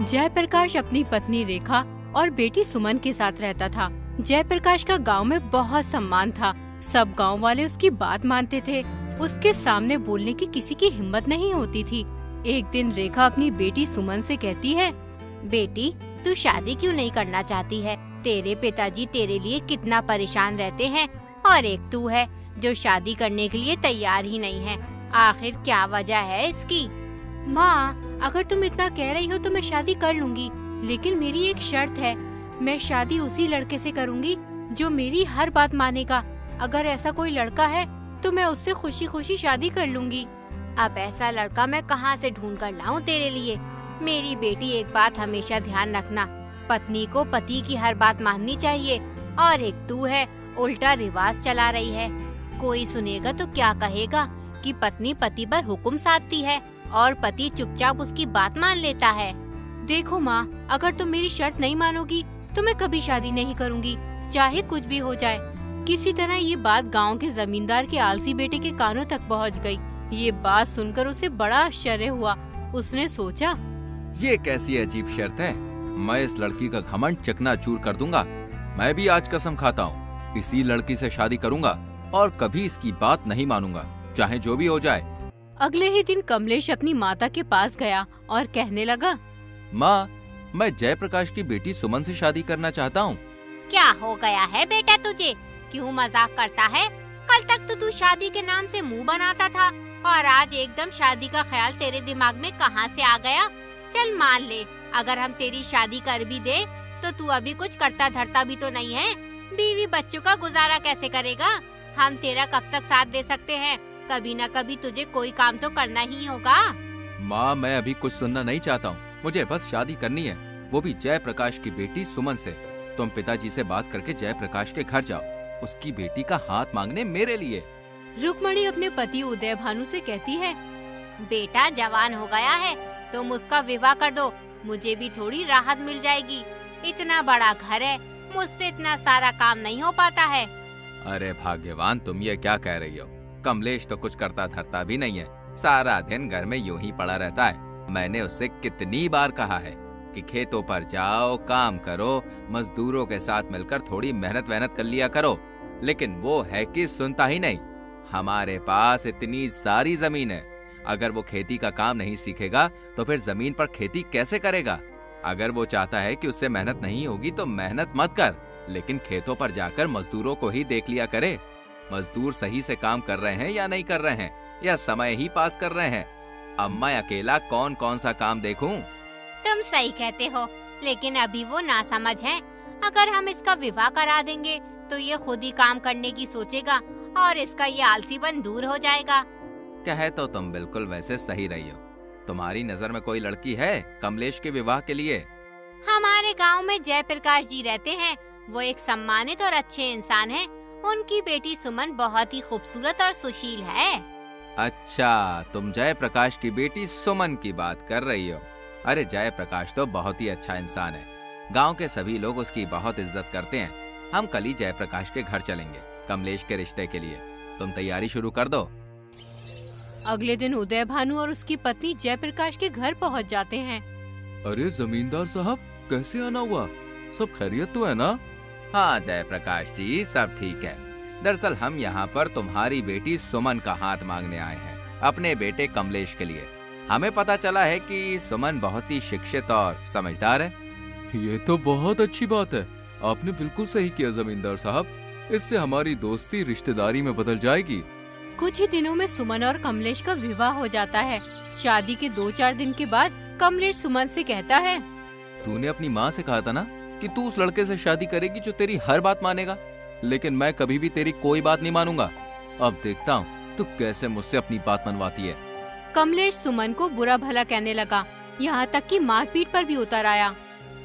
जयप्रकाश अपनी पत्नी रेखा और बेटी सुमन के साथ रहता था। जयप्रकाश का गांव में बहुत सम्मान था। सब गांव वाले उसकी बात मानते थे। उसके सामने बोलने की किसी की हिम्मत नहीं होती थी। एक दिन रेखा अपनी बेटी सुमन से कहती है, बेटी, तू शादी क्यों नहीं करना चाहती है? तेरे पिताजी तेरे लिए कितना परेशान रहते हैं और एक तू है जो शादी करने के लिए तैयार ही नहीं है। आखिर क्या वजह है इसकी? माँ, अगर तुम इतना कह रही हो तो मैं शादी कर लूंगी, लेकिन मेरी एक शर्त है। मैं शादी उसी लड़के से करूंगी जो मेरी हर बात मानेगा। अगर ऐसा कोई लड़का है तो मैं उससे खुशी खुशी शादी कर लूंगी। अब ऐसा लड़का मैं कहाँ से ढूंढ कर लाऊं तेरे लिए? मेरी बेटी, एक बात हमेशा ध्यान रखना, पत्नी को पति की हर बात माननी चाहिए। और एक तू है, उल्टा रिवाज चला रही है। कोई सुनेगा तो क्या कहेगा कि पत्नी पति पर हुक्म साधती है और पति चुपचाप उसकी बात मान लेता है। देखो माँ, अगर तुम मेरी शर्त नहीं मानोगी तो मैं कभी शादी नहीं करूँगी, चाहे कुछ भी हो जाए। किसी तरह ये बात गांव के जमींदार के आलसी बेटे के कानों तक पहुंच गई। ये बात सुनकर उसे बड़ा आश्चर्य हुआ। उसने सोचा, ये कैसी अजीब शर्त है? मैं इस लड़की का घमंड चकनाचूर कर दूंगा। मैं भी आज कसम खाता हूँ, इसी लड़की से शादी करूंगा और कभी इसकी बात नहीं मानूंगा, चाहे जो भी हो जाए। अगले ही दिन कमलेश अपनी माता के पास गया और कहने लगा, माँ, मैं जयप्रकाश की बेटी सुमन से शादी करना चाहता हूँ। क्या हो गया है बेटा तुझे? क्यों मजाक करता है? कल तक तो तू शादी के नाम से मुंह बनाता था और आज एकदम शादी का ख्याल तेरे दिमाग में कहाँ से आ गया? चल मान ले, अगर हम तेरी शादी कर भी दे तो तू अभी कुछ करता धरता भी तो नहीं है। बीवी बच्चों का गुजारा कैसे करेगा? हम तेरा कब तक साथ दे सकते हैं? कभी न कभी तुझे कोई काम तो करना ही होगा। माँ, मैं अभी कुछ सुनना नहीं चाहता हूँ। मुझे बस शादी करनी है, वो भी जयप्रकाश की बेटी सुमन से। तुम पिताजी से बात करके जयप्रकाश के घर जाओ, उसकी बेटी का हाथ मांगने मेरे लिए। रुक्मणी अपने पति उदय भानु से कहती है, बेटा जवान हो गया है, तुम उसका विवाह कर दो, मुझे भी थोड़ी राहत मिल जाएगी। इतना बड़ा घर है, मुझसे इतना सारा काम नहीं हो पाता है। अरे भाग्यवान, तुम ये क्या कह रही हो? कमलेश तो कुछ करता धरता भी नहीं है, सारा दिन घर में यूं ही पड़ा रहता है। मैंने उससे कितनी बार कहा है कि खेतों पर जाओ, काम करो, मजदूरों के साथ मिलकर थोड़ी मेहनत वहनत कर लिया करो, लेकिन वो है कि सुनता ही नहीं। हमारे पास इतनी सारी जमीन है, अगर वो खेती का काम नहीं सीखेगा तो फिर जमीन पर खेती कैसे करेगा? अगर वो चाहता है कि उससे मेहनत नहीं होगी तो मेहनत मत कर, लेकिन खेतों पर जाकर मजदूरों को ही देख लिया करे। मजदूर सही से काम कर रहे हैं या नहीं कर रहे हैं, या समय ही पास कर रहे हैं। अब मैं अकेला कौन कौन सा काम देखूं? तुम सही कहते हो, लेकिन अभी वो नासमझ है। अगर हम इसका विवाह करा देंगे तो ये खुद ही काम करने की सोचेगा और इसका ये आलसीपन दूर हो जाएगा। कहे तो तुम बिल्कुल वैसे सही रही हो। तुम्हारी नजर में कोई लड़की है कमलेश के विवाह के लिए? हमारे गांव में जयप्रकाश जी रहते हैं, वो एक सम्मानित और अच्छे इंसान हैं। उनकी बेटी सुमन बहुत ही खूबसूरत और सुशील है। अच्छा, तुम जयप्रकाश की बेटी सुमन की बात कर रही हो? अरे जयप्रकाश तो बहुत ही अच्छा इंसान है, गांव के सभी लोग उसकी बहुत इज्जत करते हैं। हम कल ही जयप्रकाश के घर चलेंगे कमलेश के रिश्ते के लिए। तुम तैयारी शुरू कर दो। अगले दिन उदय भानु और उसकी पत्नी जयप्रकाश के घर पहुंच जाते हैं। अरे जमींदार साहब, कैसे आना हुआ? सब खैरियत तो है ना? हाँ जयप्रकाश जी, सब ठीक है। दरअसल हम यहाँ पर तुम्हारी बेटी सुमन का हाथ मांगने आए हैं, अपने बेटे कमलेश के लिए। हमें पता चला है कि सुमन बहुत ही शिक्षित और समझदार है। ये तो बहुत अच्छी बात है, आपने बिल्कुल सही किया जमींदार साहब। इससे हमारी दोस्ती रिश्तेदारी में बदल जाएगी। कुछ ही दिनों में सुमन और कमलेश का विवाह हो जाता है। शादी के 2-4 दिन के बाद कमलेश सुमन से कहता है, तूने अपनी माँ से कहा था ना कि तू उस लड़के से शादी करेगी जो तेरी हर बात मानेगा, लेकिन मैं कभी भी तेरी कोई बात नहीं मानूंगा। अब देखता हूँ तू कैसे मुझसे अपनी बात मनवाती है। कमलेश सुमन को बुरा भला कहने लगा, यहाँ तक कि मारपीट पर भी उतर आया।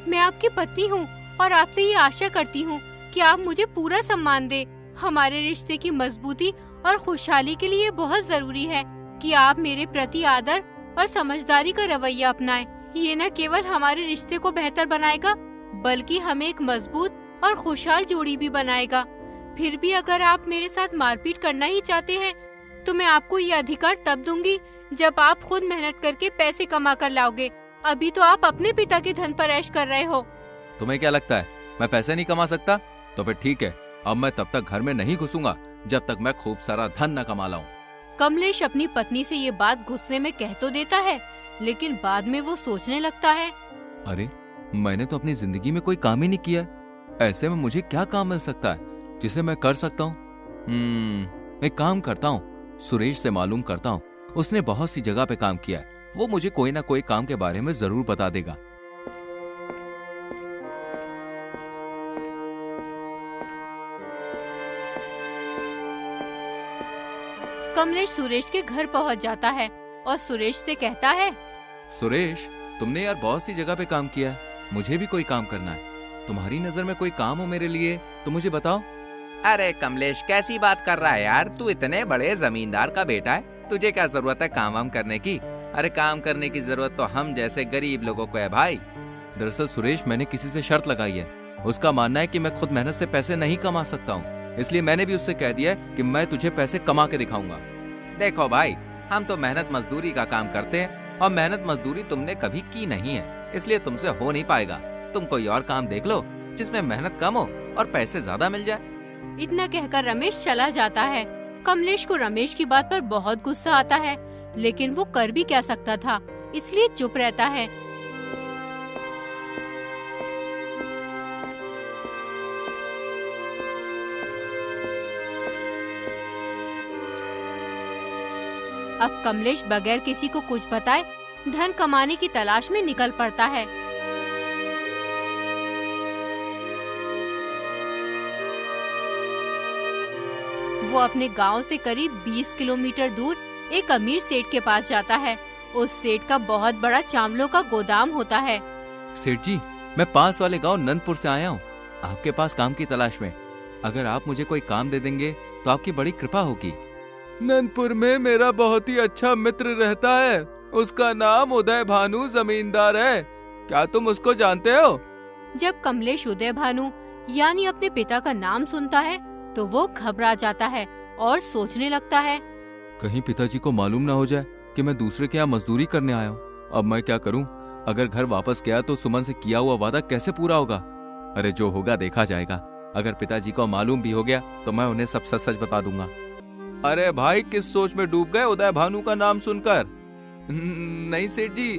मैं आपकी पत्नी हूँ और आपसे ये आशा करती हूँ कि आप मुझे पूरा सम्मान दे। हमारे रिश्ते की मजबूती और खुशहाली के लिए बहुत जरूरी है कि आप मेरे प्रति आदर और समझदारी का रवैया अपनाएं। ये न केवल हमारे रिश्ते को बेहतर बनाएगा, बल्कि हमें एक मजबूत और खुशहाल जोड़ी भी बनाएगा। फिर भी अगर आप मेरे साथ मारपीट करना ही चाहते हैं तो मैं आपको ये अधिकार तब दूंगी जब आप खुद मेहनत करके पैसे कमा कर लाओगे। अभी तो आप अपने पिता के धन पर ऐश कर रहे हो। तुम्हें क्या लगता है मैं पैसे नहीं कमा सकता? तो फिर ठीक है, अब मैं तब तक घर में नहीं घुसूंगा जब तक मैं खूब सारा धन न कमा लाऊं। कमलेश अपनी पत्नी से ये बात गुस्से में कह तो देता है, लेकिन बाद में वो सोचने लगता है, अरे मैंने तो अपनी जिंदगी में कोई काम ही नहीं किया, ऐसे में मुझे क्या काम मिल सकता है जिसे मैं कर सकता हूँ? एक काम करता हूँ, सुरेश से मालूम करता हूँ, उसने बहुत सी जगह पे काम किया है, वो मुझे कोई ना कोई काम के बारे में जरूर बता देगा। कमलेश सुरेश के घर पहुंच जाता है और सुरेश से कहता है, सुरेश, तुमने यार बहुत सी जगह पे काम किया है, मुझे भी कोई काम करना है, तुम्हारी नजर में कोई काम हो मेरे लिए तो मुझे बताओ। अरे कमलेश, कैसी बात कर रहा है यार, तू इतने बड़े जमींदार का बेटा है, तुझे क्या जरूरत है काम वाम करने की? अरे काम करने की जरूरत तो हम जैसे गरीब लोगों को है भाई। दरअसल सुरेश, मैंने किसी से शर्त लगाई है, उसका मानना है कि मैं खुद मेहनत से पैसे नहीं कमा सकता हूँ, इसलिए मैंने भी उससे कह दिया है कि मैं तुझे पैसे कमा के दिखाऊंगा। देखो भाई, हम तो मेहनत मजदूरी का काम करते हैं और मेहनत मजदूरी तुमने कभी की नहीं है, इसलिए तुमसे हो नहीं पाएगा। तुम कोई और काम देख लो जिसमें मेहनत कम हो और पैसे ज्यादा मिल जाए। इतना कहकर रमेश चला जाता है। कमलेश को रमेश की बात पर बहुत गुस्सा आता है, लेकिन वो कर भी क्या सकता था, इसलिए चुप रहता है। अब कमलेश बगैर किसी को कुछ बताए धन कमाने की तलाश में निकल पड़ता है। वो अपने गांव से करीब 20 किलोमीटर दूर एक अमीर सेठ के पास जाता है। उस सेठ का बहुत बड़ा चावलों का गोदाम होता है। सेठ जी, मैं पास वाले गांव नंदपुर से आया हूँ, आपके पास काम की तलाश में। अगर आप मुझे कोई काम दे देंगे तो आपकी बड़ी कृपा होगी। नंदपुर में मेरा बहुत ही अच्छा मित्र रहता है, उसका नाम उदय भानु जमींदार है, क्या तुम उसको जानते हो? जब कमलेश उदय भानु यानी अपने पिता का नाम सुनता है तो वो घबरा जाता है और सोचने लगता है, कहीं पिताजी को मालूम ना हो जाए कि मैं दूसरे के यहाँ मजदूरी करने आया हूँ। अब मैं क्या करूँ? अगर घर वापस गया तो सुमन से किया हुआ वादा कैसे पूरा होगा? अरे जो होगा देखा जाएगा। अगर पिताजी को मालूम भी हो गया तो मैं उन्हें सब सच सच बता दूंगा। अरे भाई, किस सोच में डूब गए उदय भानु का नाम सुनकर? नहीं सेठ जी,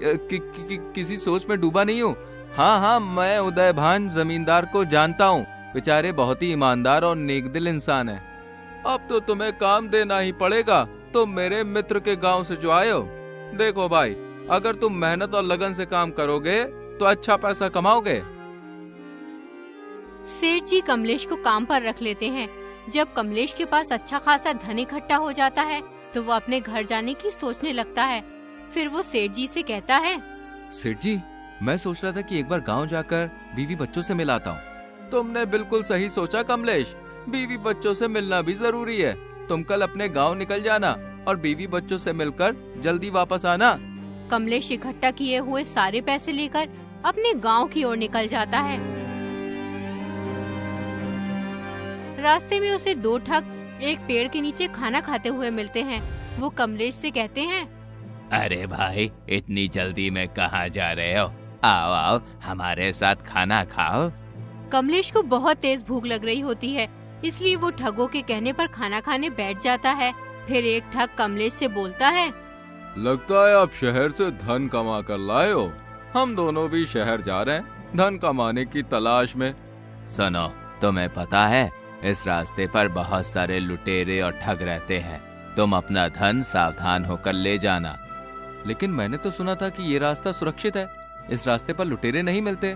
किसी सोच में डूबा नहीं हूँ। हाँ, मैं उदय भान जमींदार को जानता हूँ, बेचारे बहुत ही ईमानदार और नेकदिल इंसान है। अब तो तुम्हें काम देना ही पड़ेगा, तुम मेरे मित्र के गांव से जो आए हो। देखो भाई, अगर तुम मेहनत और लगन से काम करोगे तो अच्छा पैसा कमाओगे। सेठ जी कमलेश को काम पर रख लेते हैं। जब कमलेश के पास अच्छा खासा धन इकट्ठा हो जाता है तो वो अपने घर जाने की सोचने लगता है। फिर वो सेठ जी से कहता है, सेठ जी, मैं सोच रहा था कि एक बार गांव जाकर बीवी बच्चों से मिल आता हूँ। तुमने बिल्कुल सही सोचा कमलेश, बीवी बच्चों से मिलना भी जरूरी है। तुम कल अपने गांव निकल जाना और बीवी बच्चों से मिलकर जल्दी वापस आना। कमलेश इकट्ठा किए हुए सारे पैसे लेकर अपने गांव की ओर निकल जाता है। रास्ते में उसे दो ठग एक पेड़ के नीचे खाना खाते हुए मिलते हैं। वो कमलेश से कहते हैं, अरे भाई, इतनी जल्दी में कहाँ जा रहे हो? आओ आओ, हमारे साथ खाना खाओ। कमलेश को बहुत तेज भूख लग रही होती है, इसलिए वो ठगों के कहने पर खाना खाने बैठ जाता है। फिर एक ठग कमलेश से बोलता है, लगता है आप शहर से धन कमा कर लाए हो। हम दोनों भी शहर जा रहे हैं धन कमाने की तलाश में। सुनो, तुम्हें पता है इस रास्ते पर बहुत सारे लुटेरे और ठग रहते हैं, तुम अपना धन सावधान होकर ले जाना। लेकिन मैंने तो सुना था कि ये रास्ता सुरक्षित है, इस रास्ते पर लुटेरे नहीं मिलते।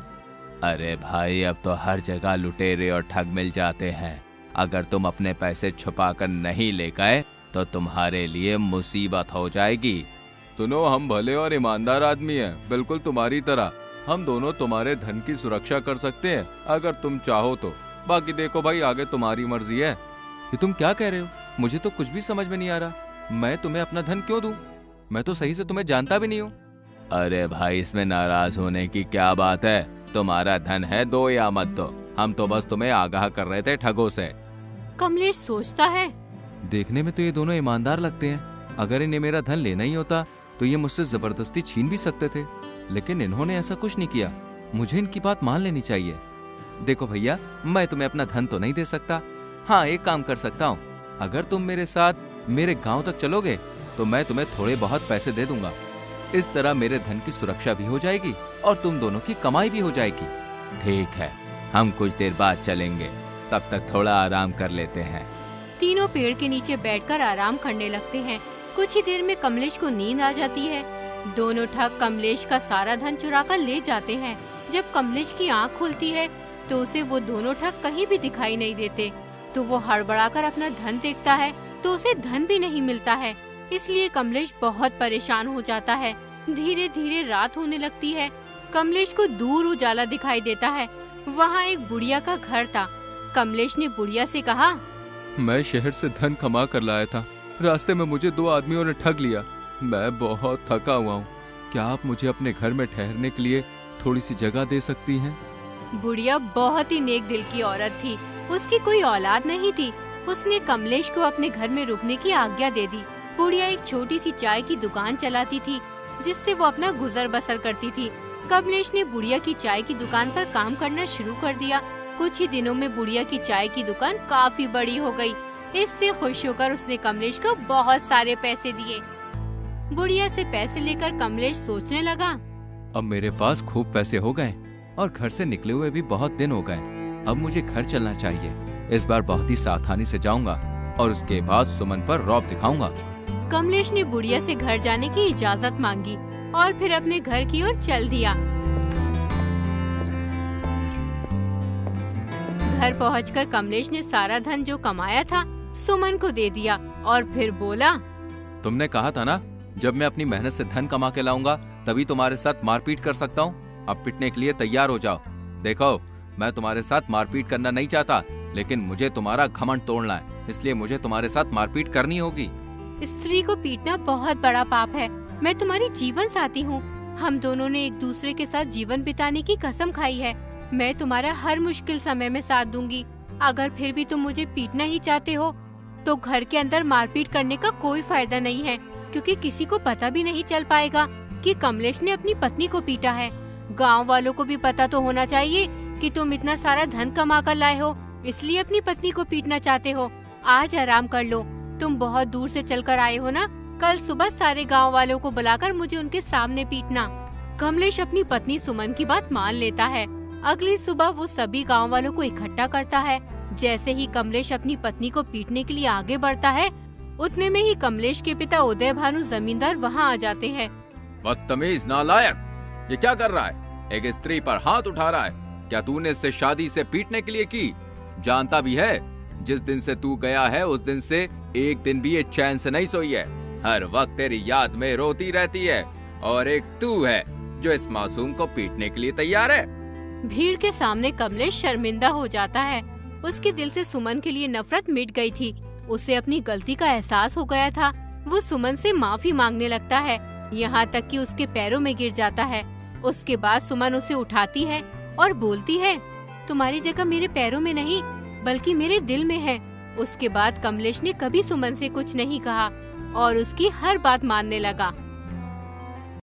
अरे भाई, अब तो हर जगह लुटेरे और ठग मिल जाते हैं। अगर तुम अपने पैसे छुपा कर नहीं ले गए तो तुम्हारे लिए मुसीबत हो जाएगी। सुनो, हम भले और ईमानदार आदमी हैं, बिल्कुल तुम्हारी तरह। हम दोनों तुम्हारे धन की सुरक्षा कर सकते हैं अगर तुम चाहो तो। बाकी देखो भाई, आगे तुम्हारी मर्जी है। ये तुम क्या कह रहे हो? मुझे तो कुछ भी समझ में नहीं आ रहा। मैं तुम्हें अपना धन क्यों दूं? मैं तो सही से तुम्हें जानता भी नहीं हूँ। अरे भाई, इसमें नाराज होने की क्या बात है? तुम्हारा धन है, दो या मत दो, हम तो बस तुम्हें आगाह कर रहे थे ठगों से। कमलेश सोचता है, देखने में तो ये दोनों ईमानदार लगते हैं, अगर इन्हें मेरा धन लेना ही होता तो ये मुझसे जबरदस्ती छीन भी सकते थे। लेकिन इन्होंने ऐसा कुछ नहीं किया। मुझे इनकी बात मान लेनी चाहिए। देखो भैया, मैं तुम्हें अपना धन तो नहीं दे सकता। हाँ, एक काम कर सकता हूँ। अगर तुम मेरे साथ मेरे गांव तक चलोगे तो मैं तुम्हें थोड़े बहुत पैसे दे दूंगा। इस तरह मेरे धन की सुरक्षा भी हो जाएगी और तुम दोनों की कमाई भी हो जाएगी। ठीक है, हम कुछ देर बाद चलेंगे, तब तक थोड़ा आराम कर लेते हैं। तीनों पेड़ के नीचे बैठकर आराम करने लगते हैं। कुछ ही देर में कमलेश को नींद आ जाती है। दोनों ठग कमलेश का सारा धन चुरा कर ले जाते हैं। जब कमलेश की आँख खुलती है तो उसे वो दोनों ठग कहीं भी दिखाई नहीं देते। तो वो हड़बड़ाकर अपना धन देखता है तो उसे धन भी नहीं मिलता है। इसलिए कमलेश बहुत परेशान हो जाता है। धीरे धीरे रात होने लगती है। कमलेश को दूर उजाला दिखाई देता है। वहाँ एक बुढ़िया का घर था। कमलेश ने बुढ़िया से कहा, मैं शहर से धन कमा कर लाया था। रास्ते में मुझे 2 आदमियों ने ठग लिया। मैं बहुत थका हुआ हूँ। क्या आप मुझे अपने घर में ठहरने के लिए थोड़ी सी जगह दे सकती हैं? बुढ़िया बहुत ही नेक दिल की औरत थी। उसकी कोई औलाद नहीं थी। उसने कमलेश को अपने घर में रुकने की आज्ञा दे दी। बुढ़िया एक छोटी सी चाय की दुकान चलाती थी, जिससे वो अपना गुजर बसर करती थी। कमलेश ने बुढ़िया की चाय की दुकान पर काम करना शुरू कर दिया। कुछ ही दिनों में बुढ़िया की चाय की दुकान काफी बड़ी हो गई। इससे खुश होकर उसने कमलेश को बहुत सारे पैसे दिए। बुढ़िया से पैसे लेकर कमलेश सोचने लगा, अब मेरे पास खूब पैसे हो गए और घर से निकले हुए भी बहुत दिन हो गए। अब मुझे घर चलना चाहिए। इस बार बहुत ही सावधानी से जाऊंगा और उसके बाद सुमन पर रौब दिखाऊंगा। कमलेश ने बुढ़िया से घर जाने की इजाजत मांगी और फिर अपने घर की ओर चल दिया। घर पहुंचकर कमलेश ने सारा धन जो कमाया था सुमन को दे दिया और फिर बोला, तुमने कहा था ना, जब मैं अपनी मेहनत से धन कमा के लाऊंगा तभी तुम्हारे साथ मारपीट कर सकता हूँ। अब पिटने के लिए तैयार हो जाओ। देखो, मैं तुम्हारे साथ मारपीट करना नहीं चाहता, लेकिन मुझे तुम्हारा घमंड तोड़ना है, इसलिए मुझे तुम्हारे साथ मारपीट करनी होगी। स्त्री को पीटना बहुत बड़ा पाप है। मैं तुम्हारी जीवन साथी हूँ। हम दोनों ने एक दूसरे के साथ जीवन बिताने की कसम खाई है। मैं तुम्हारा हर मुश्किल समय में साथ दूंगी। अगर फिर भी तुम मुझे पीटना ही चाहते हो तो घर के अंदर मारपीट करने का कोई फायदा नहीं है, क्योंकि किसी को पता भी नहीं चल पाएगा कि कमलेश ने अपनी पत्नी को पीटा है। गांव वालों को भी पता तो होना चाहिए कि तुम इतना सारा धन कमा कर लाए हो, इसलिए अपनी पत्नी को पीटना चाहते हो। आज आराम कर लो। तुम बहुत दूर से चलकर आए हो ना। कल सुबह सारे गांव वालों को बुलाकर मुझे उनके सामने पीटना। कमलेश अपनी पत्नी सुमन की बात मान लेता है। अगली सुबह वो सभी गांव वालों को इकट्ठा करता है। जैसे ही कमलेश अपनी पत्नी को पीटने के लिए आगे बढ़ता है, उतने में ही कमलेश के पिता उदय भानु जमींदार वहाँ आ जाते हैं। बदतमीज नालायक, ये क्या कर रहा है? एक स्त्री पर हाथ उठा रहा है। क्या तूने इससे शादी से पीटने के लिए की? जानता भी है, जिस दिन से तू गया है उस दिन से एक दिन भी ये चैन से नहीं सोई है। हर वक्त तेरी याद में रोती रहती है, और एक तू है जो इस मासूम को पीटने के लिए तैयार है। भीड़ के सामने कमलेश शर्मिंदा हो जाता है। उसके दिल से सुमन के लिए नफरत मिट गई थी। उसे अपनी गलती का एहसास हो गया था। वो सुमन से माफी मांगने लगता है, यहाँ तक कि उसके पैरों में गिर जाता है। उसके बाद सुमन उसे उठाती है और बोलती है, तुम्हारी जगह मेरे पैरों में नहीं बल्कि मेरे दिल में है। उसके बाद कमलेश ने कभी सुमन से कुछ नहीं कहा और उसकी हर बात मानने लगा।